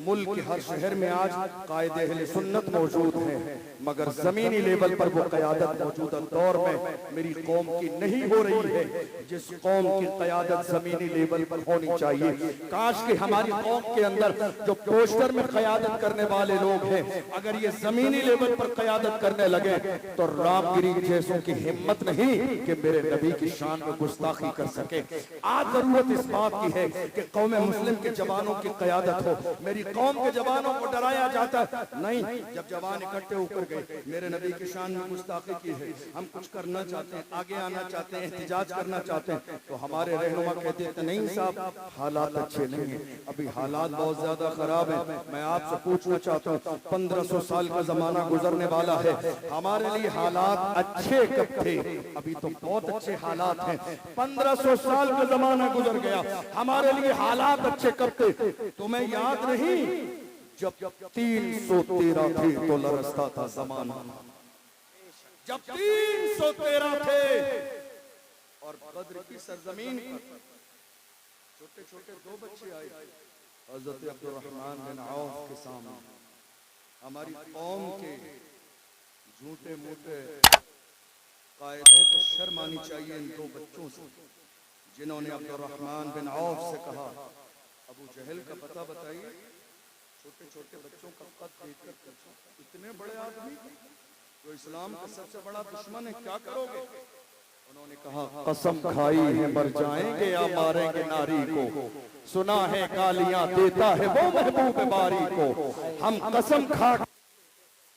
ملک کے ہر شہر میں آج قائد اہل سنت موجود ہیں، مگر زمینی لیول پر وہ قیادت موجودہ دور میں میری قوم کی نہیں ہو رہی ہے جس قوم کی قیادت زمینی لیول پر ہونی چاہیے۔ کاش کہ ہماری قوم کے اندر جو پوسٹر میں قیادت کرنے والے لوگ ہیں اگر یہ زمینی لیول پر قیادت کرنے لگے تو رام گری جیسوں کی ہمت نہیں کہ میرے نبی کی شان میں گستاخی کر سکے۔ آج ضرورت اس بات کی ہے کہ قوم مسلم کے جوانوں کی قیادت ہو۔ میری قوم کے جوانوں کو ڈرایا جاتا ہے، نہیں، جب جوان اکٹھے ہو کر گئے میرے نبی کی شان میں گستاخی کی ہے، ہم کچھ کرنا چاہتے ہیں، آگے آنا چاہتے ہیں، احتجاج کرنا چاہتے ہیں، تو ہمارے رہنما کہتے ہیں نہیں صاحب حالات اچھے نہیں ہیں، ابھی حالات بہت زیادہ خراب ہیں۔ میں آپ سے پوچھنا چاہتا ہوں 1500 سال کا زمانہ گزرنے والا ہے، ہمارے لیے حالات اچھے کب تھے؟ ابھی تو بہت اچھے حالات ہیں۔ 1500 سال کا زمانہ گزر گیا، ہمارے لیے حالات اچھے کب تھے؟ تمہیں یاد نہیں جب 313 تھے تو لرزتا تھا زمانہ، جب 313 تھے اور بدر کی سرزمین پر چھوٹے چھوٹے 2 بچے آئے، حضرت عبد الرحمن بن عوف کے سامنے۔ ہماری قوم کے جھوٹے موٹے قائدوں کو شرم آنی چاہیے ان 2 بچوں سے جنہوں نے عبد الرحمن بن عوف سے کہا ابو جہل کا پتہ بتائیے۔ چھوٹے چھوٹے بچوں کا قد دیکھ کر پوچھا اتنے بڑے آدمی جو اسلام کا سب سے بڑا دشمن ہے کیا کرو گے؟ انہوں نے کہا قسم کھائی ہے مر جائیں گے یا ماریں گے ناری کو، سنا ہے گالیاں دیتا ہے وہ محبوب باری کو، ہم قسم کھا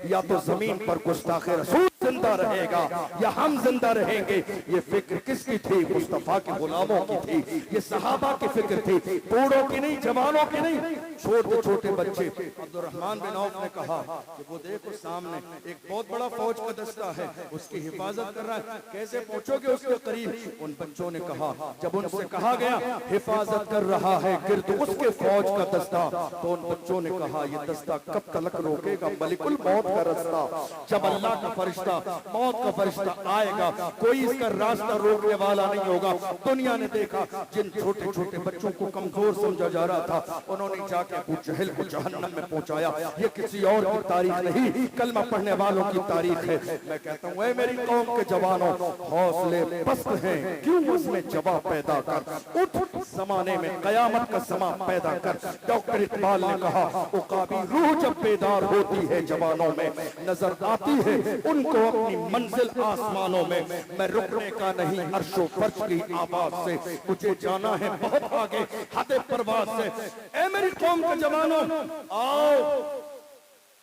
یا تو زمین پر گستاخ رسول زندہ رہے گا یا ہم زندہ رہیں گے۔ یہ فکر کس کی تھی؟ مصطفیٰ کے غلاموں کی تھی، یہ صحابہ کی فکر تھی، بوڑھوں کی نہیں، جوانوں کی نہیں، چھوٹے چھوٹے بچے۔ عبد الرحمن بن عوف نے کہا کہ وہ دیکھو سامنے ایک بہت بڑا فوج کا دستہ ہے، اس کی حفاظت کر رہا ہے، کیسے پہنچو گے اس کے قریب؟ ان بچوں نے کہا جب ان سے کہا گیا حفاظت کر رہا ہے گرد اس کے فوج کا دستہ، تو ان بچوں نے کہا یہ دستہ کب تلک روکے گا ملک الموت کا رستہ؟ جب اللہ کا فرشتہ موت کا فرشتہ آئے گا کوئی اس کا راستہ روکنے والا نہیں ہوگا۔ دنیا نے دیکھا جن چھوٹے چھوٹے بچوں کو کمزور سمجھا جا رہا تھا انہوں نے جا کے ابو جہل کو جہنم میں پہنچایا۔ یہ کسی اور کی تاریخ نہیں، کلمہ پڑھنے والوں کی تاریخ ہے۔ میں کہتا ہوں اے میری قوم کے جوانوں، حوصلے پست ہیں کیوں اس میں جواب پیدا کر، اٹھ زمانے میں قیامت کا زمان پیدا کر۔ ڈاکٹر اقبال نے کہا عقابی روح جب بیدار ہوتی ہے جوانوں میں نظر آتی ہے ان کو اپنی منزل آسمانوں میں، میں رکنے کا نہیں عرش و فرش کی آواز سے، مجھے جانا ہے بہت آگے حد پرواز سے۔ اے میری قوم کے جوانوں آؤ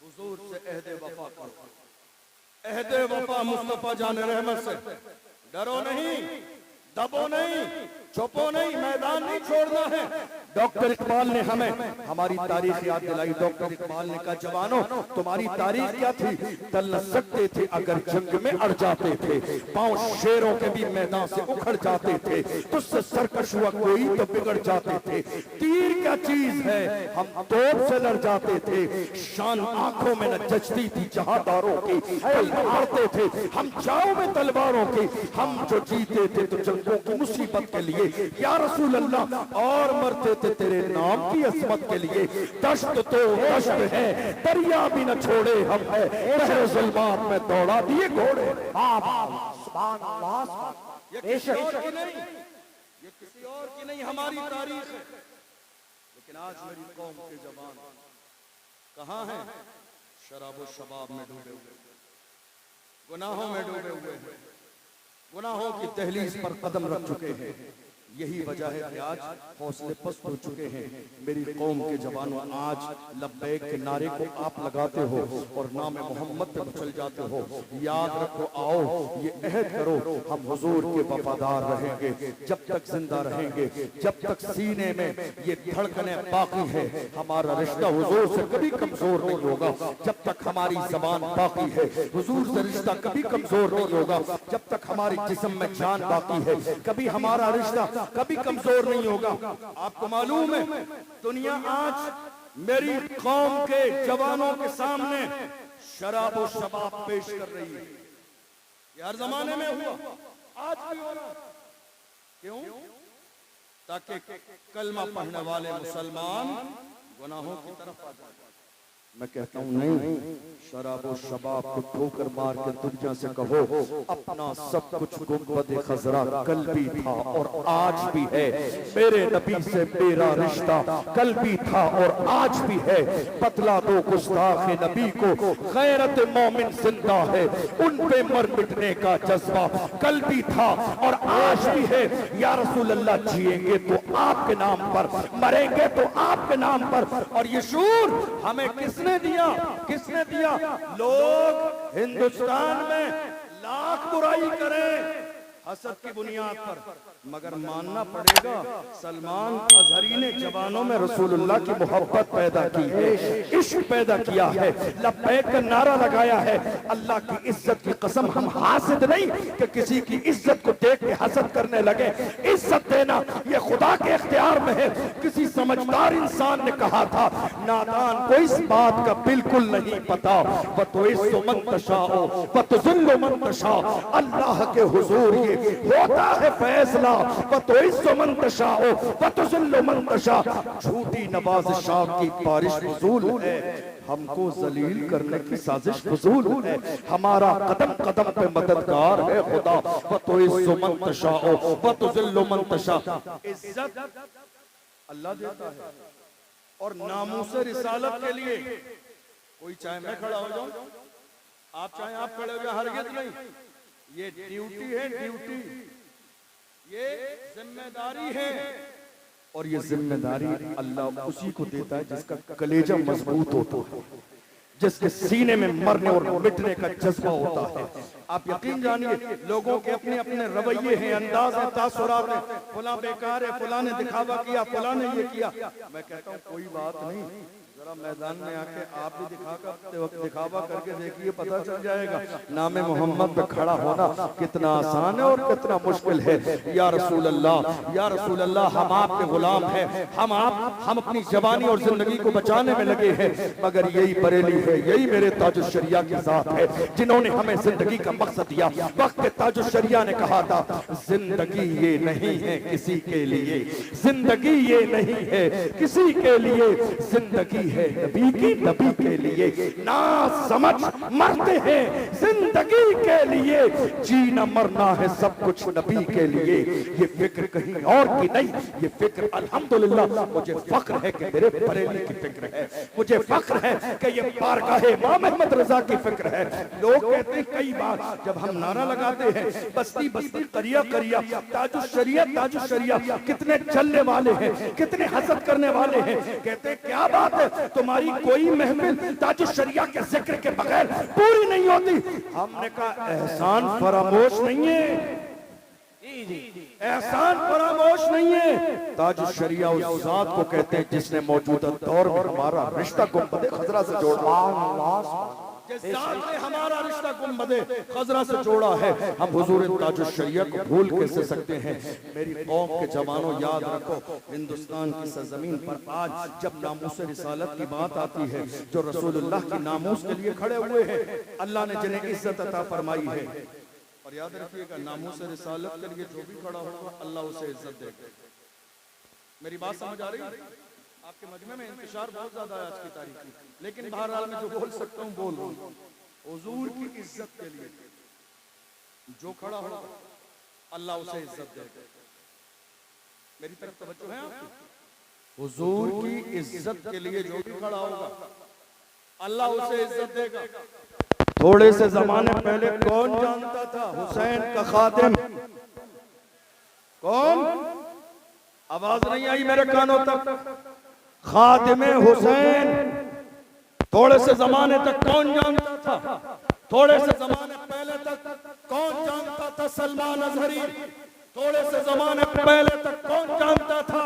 حضور سے عہد وفا کرو، عہد وفا مصطفیٰ جان رحمت سے، ڈرو نہیں، دبو نہیں، چھپو نہیں، میدان نہیں چھوڑنا ہے۔ ڈاکٹر اقبال نے ہمیں ہماری تاریخ یاد دلائی۔ ڈاکٹر اقبال نے کہا جوانوں تمہاری تاریخ کیا تھی؟ تل نہ سکتے تھے اگر جنگ میں اڑ جاتے تھے، پاؤں شیروں کے بھی میدان سے اکھڑ جاتے تھے، تجھ سے سرکش ہوا کوئی تو بگڑ جاتے تھے، تیر کیا چیز ہے ہم توپ سے لڑ جاتے تھے، شان آنکھوں میں نہ جچتی تھی جہاداروں کی، کل ہارتے تھے ہم جاؤں میں تلواروں کی، ہم جو جیتے تھے تو جنگوں کی مصیبت کے لیے یا رسول اللہ، اور مرتے تھے تیرے نام کی عظمت کے لیے۔ دشت تو دشت ہے دریا بھی نہ چھوڑے ہم ہے، بحر ظلمات میں دوڑا دیے گھوڑے۔ یہ کسی اور کی نہیں، یہ کسی اور کی نہیں، ہماری تاریخ ہے۔ لیکن آج میری قوم کے جوان کہاں ہیں؟ شراب و شباب میں ڈوبے ہوئے، گناہوں میں ڈوبے ہوئے ہیں، گناہوں کی دہلیز پر قدم رکھ چکے ہیں۔ یہی وجہ ہے کہ آج حوصلے پست ہو چکے ہیں۔ میری قوم کے جوانوں آج لبیک کے نعرے کو آپ لگاتے ہو اور نام محمد پہ چل جاتے ہو، یاد رکھو آؤ یہ عہد کرو ہم حضور کے وفادار رہیں گے جب تک زندہ رہیں گے، جب تک سینے میں یہ دھڑکنیں باقی ہے ہمارا رشتہ حضور سے کبھی کمزور نہیں ہوگا، جب تک ہماری زبان باقی ہے حضور سے رشتہ کبھی کمزور نہیں ہوگا، جب تک ہماری جسم میں جان باقی ہے کبھی ہمارا رشتہ کبھی کمزور نہیں ہوگا۔ آپ کو معلوم ہے دنیا آج میری قوم کے جوانوں کے سامنے شراب و شباب پیش کر رہی ہے۔ یہ ہر زمانے میں ہوا، آج بھی ہو رہا۔ کیوں؟ تاکہ کلمہ پڑھنے والے مسلمان گناہوں کی طرف آ جائے. میں کہتا ہوں نہیں, شراب و شباب کو ٹھوکر مار کے دنیا سے کہو اپنا سب کچھ گنبد خضرا کل بھی تھا اور آج بھی ہے, میرے نبی سے میرا رشتہ کل بھی تھا اور آج بھی ہے. بتلا دو گستاخ نبی کو غیرت مومن زندہ ہے, ان پہ مر مٹنے کا جذبہ کل بھی تھا اور آج بھی ہے. یا رسول اللہ جیئیں گے تو آپ کے نام پر, مریں گے تو آپ کے نام پر. اور یہ شعور ہمیں کس نے دیا, کس نے دیا؟ لوگ ہندوستان میں لاکھ برائی کریں حسد کی بنیاد پر, مگر ماننا پڑے گا سلمان اظہری نے جوانوں میں رسول اللہ کی محبت پیدا کی ہے, عشق پیدا کیا ہے, لبیک کا نعرہ لگایا ہے. اللہ کی عزت کی قسم ہم حاسد نہیں کہ کسی کی عزت کو دیکھ کے حسد کرنے لگے. عزت دینا یہ خدا کے اختیار میں ہے. کسی سمجھدار انسان نے کہا تھا نادان کو اس بات کا بالکل نہیں پتا, وَتُعِزُّ مَن تَشَاءُ وَتُذِلُّ مَن تَشَاءُ. اللہ کے حضور یہ ہوتا ہے فیصلہ, وَتُعِزُّ مَن تَشَاءُ وَتُذِلُّ مَن تَشَاءُ. جھوٹی نوازشات کی بارش فضول ہے, ہم کو ذلیل کرنے کی سازش فضول ہے. ہمارا قدم قدم پہ مددگار ہے خدا, وَتُعِزُّ مَن تَشَاءُ وَتُذِلُّ مَن تَشَاءُ. عزت اللہ دیتا ہے. اور ناموس رسالت کے لیے کوئی چاہے میں کھڑا ہو جاؤں, آپ چاہیں آپ کھڑے ہو جائیں, ہرگز نہیں. یہ ڈیوٹی ہے, ڈیوٹی, یہ ذمہ داری ہے. اور یہ ذمہ داری اللہ اسی کو دیتا ہے جس کا کلیجہ مضبوط ہوتا ہے, جس کے سینے میں مرنے اور مٹنے کا جذبہ ہوتا ہے. آپ یقین جانیے لوگوں کے اپنے اپنے رویے ہیں, انداز ہیں, تاثرات ہیں. فلاں بیکار ہے, فلاں نے دکھاوا کیا, فلاں نے یہ کیا. میں کہتا ہوں کوئی بات نہیں, ذرا میدان میں آ کے آپ بھی دکھاوا کر کے دیکھیے, پتہ چل جائے گا نام محمد پہ کھڑا ہونا کتنا آسان ہے اور کتنا مشکل ہے. یا رسول اللہ, یا رسول اللہ, ہم آپ کے غلام ہیں, ہم اپنی جوانی اور زندگی کو بچانے میں لگے ہیں, مگر یہی بریلی ہے, یہی میرے تاج الشریعہ کی ذات ہے جنہوں نے ہمیں زندگی کا مقصد دیا. وقت کے تاج الشریعہ نے کہا تھا زندگی یہ نہیں ہے کسی کے لیے, زندگی یہ نہیں ہے کسی کے لیے, زندگی ہے نبی کی, نبی کے لیے. نا سمجھ مرتے ہیں زندگی کے لیے, جینا مرنا ہے سب کچھ نبی کے لیے. یہ فکر کہیں اور کی نہیں, یہ فکر الحمدللہ مجھے فخر ہے کہ میرے بریلی کی فکر ہے, مجھے فخر ہے کہ یہ بارگاہ امام احمد رضا کی فکر ہے. لوگ کہتے ہیں کئی بار جب ہم نعرہ لگاتے ہیں بستی بستی قریہ قریہ تاج الشریعہ تاج الشریعہ, کتنے چلنے والے ہیں, کتنے حسد کرنے والے ہیں. کہتے ہیں کیا بات ہے, تمہاری کوئی محفل تاج الشریعہ کے ذکر کے بغیر پوری نہیں ہوتی. ہم نے کہا احسان فراموش نہیں ہے, احسان فراموش نہیں ہے. تاج الشریعہ اس ذات کو کہتے ہیں جس نے موجودہ دور میں ہمارا رشتہ گنبد خضرا سے جوڑا, جس ذات نے ہمارا رشتہ گنبد خضرا سے جوڑا ہے. ہم حضور تاج الشریعہ کو بھول کیسے سکتے ہیں؟ میری قوم کے جوانوں یاد رکھو, ہندوستان کی سرزمین پر آج جب ناموس رسالت کی بات آتی ہے, جو رسول اللہ کی ناموس کے لیے کھڑے ہوئے ہیں, اللہ نے جنہیں عزت عطا فرمائی ہے. اور یاد رکھیے گا ناموس رسالت کے لیے جو بھی کھڑا ہوگا اللہ اسے عزت دے گا. میری بات سمجھ آ رہی ہے؟ آپ کے مجمع میں انتشار بہت زیادہ ہے آج کی تاریخ میں, لیکن بہرحال میں جو بول سکتا ہوں بول رہا ہوں. حضور کی عزت کے لیے جو کھڑا ہوگا اللہ اسے عزت دے گا. میری طرف توجہ ہے آپ کی؟ حضور کی عزت کے لیے جو بھی کھڑا ہوگا اللہ اسے عزت دے گا. تھوڑے سے زمانے پہلے کون جانتا تھا حسین کا خادم کون؟ آواز نہیں آئی میرے کانوں تک. خادم حسین تھوڑے سے زمانے تک کون جانتا تھا؟ تھوڑے سے زمانے پہلے تک کون جانتا تھا سلمان اظہری؟ تھوڑے سے زمانے پہلے تک کون جانتا تھا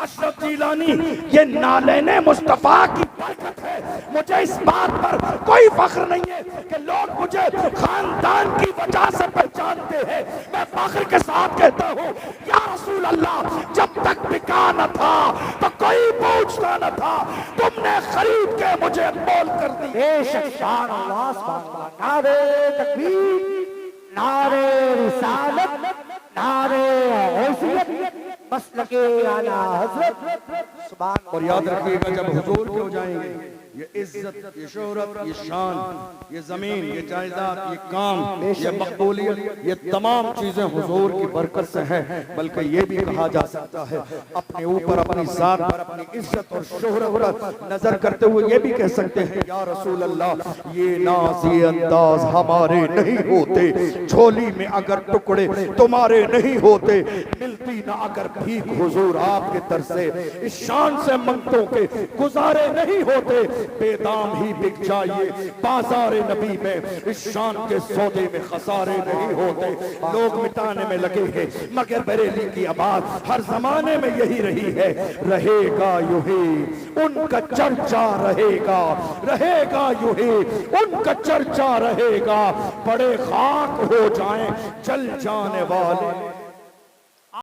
اشرف جیلانی؟ یہ نالین مصطفیٰ کی برکت ہے. مجھے اس بات پر کوئی فخر نہیں ہے کہ لوگ مجھے خاندان کی وجہ سے پہچانتے ہیں. میں فخر کے ساتھ کہتا ہوں یا رسول اللہ, جب تک بکا نہ تھا تو کوئی پوچھتا نہ تھا, تم نے خرید کے مجھے مول کر دی. بے شک شان اللہ سبحانہ نعرے تکبیر, نعرے رسالت, نعرے غوثیت, مسلک اعلی حضرت سبحان اور یاد رکھیے گا جب حضور کے ہو جائیں گے یہ عزت، یہ شہرت، یہ شان، یہ زمین، یہ جائیداد، یہ کام، یہ مقبولیت، یہ تمام چیزیں حضور کی برکت سے ہیں۔ بلکہ یہ بھی کہا جا سکتا ہے اپنے اوپر، اپنی ذات پر، اپنی عزت اور شہرت پر نظر کرتے ہوئے یہ بھی کہہ سکتے ہیں یا رسول اللہ یہ ناز، یہ انداز ہمارے نہیں ہوتے، جھولی میں اگر ٹکڑے تمہارے نہیں ہوتے، ملتی نہ اگر بھیک حضور آپ کے در سے، اس شان سے منگتوں کے گزارے نہیں ہوتے، بے دام ہی بک جائیے بازار نبی میں، اس شان کے سودے میں خسارے نہیں ہوتے۔ لوگ مٹانے میں لگے ہیں مگر بریلی کی آواز ہر زمانے میں یہی رہی ہے، رہے گا یوں ہی ان کا چرچا رہے گا، رہے گا یوں ہی ان کا چرچا رہے گا، بڑے خاک ہو جائیں جل جانے والے